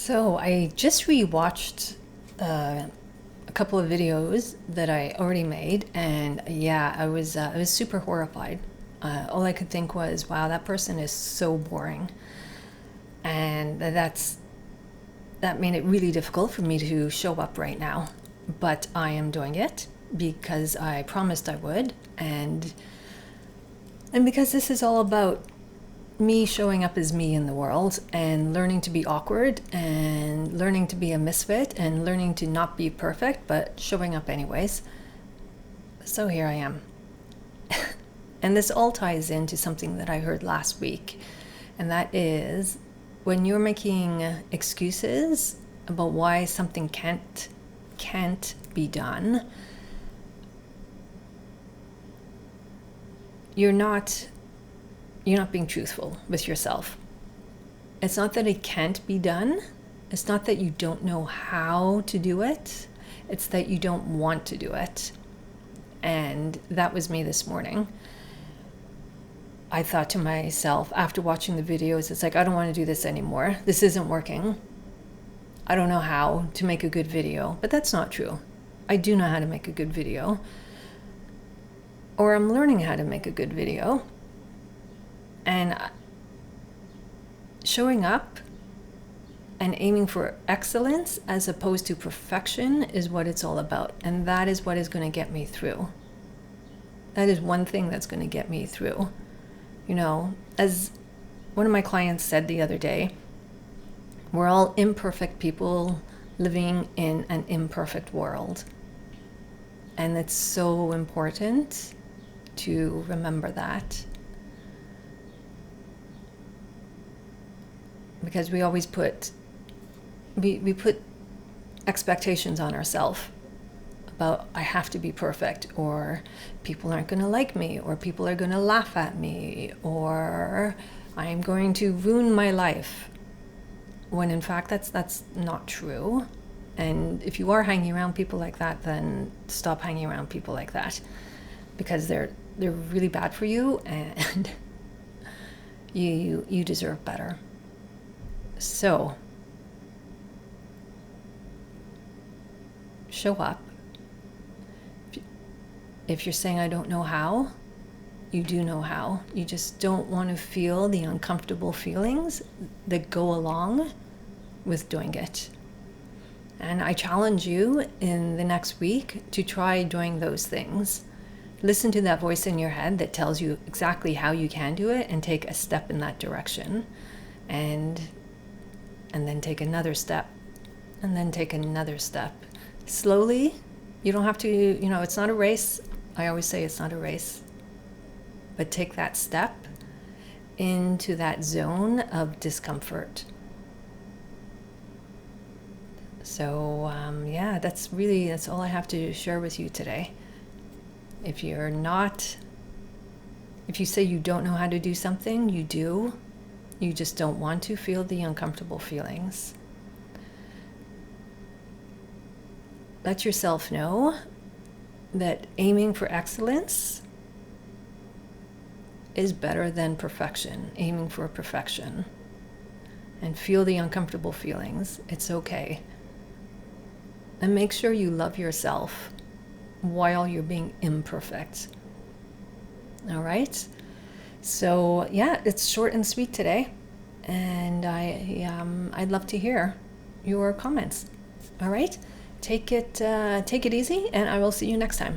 So I just rewatched a couple of videos that I already made, and yeah, I was super horrified. All I could think was, wow, that person is so boring, and that made it really difficult for me to show up right now. But I am doing it because I promised I would, and because this is all about me showing up as me in the world and learning to be awkward and learning to be a misfit and learning to not be perfect but showing up anyways. So here I am. And this all ties into something that I heard last week, and that is when you're making excuses about why something can't be done, you're not being truthful with yourself. It's not that it can't be done. It's not that you don't know how to do it. It's that you don't want to do it. And that was me this morning. I thought to myself, after watching the videos, it's like, I don't want to do this anymore. This isn't working. I don't know how to make a good video. But that's not true. I do know how to make a good video. Or I'm learning how to make a good video. And showing up and aiming for excellence as opposed to perfection is what it's all about. And that is what is going to get me through. That is one thing that's going to get me through. You know, as one of my clients said the other day, we're all imperfect people living in an imperfect world. And it's so important to remember that. Because we always put expectations on ourselves about, I have to be perfect, or people aren't going to like me, or people are going to laugh at me, or I'm going to ruin my life, when in fact that's not true. And if you are hanging around people like that, then stop hanging around people like that, because they're really bad for you, and you deserve better. So, show up. If you're saying, I don't know how, you do know how. You just don't want to feel the uncomfortable feelings that go along with doing it. And I challenge you in the next week to try doing those things. Listen to that voice in your head that tells you exactly how you can do it, and take a step in that direction. And then take another step, and then take another step. Slowly. You don't have to, it's not a race. I always say it's not a race. But take that step into that zone of discomfort. So, that's all I have to share with you today. If you say you don't know how to do something, you do. You just don't want to feel the uncomfortable feelings. Let yourself know that aiming for excellence is better than perfection, aiming for perfection. And feel the uncomfortable feelings. It's okay. And make sure you love yourself while you're being imperfect. All right? So yeah, it's short and sweet today, and I'd love to hear your comments. All right, take it easy, and I will see you next time.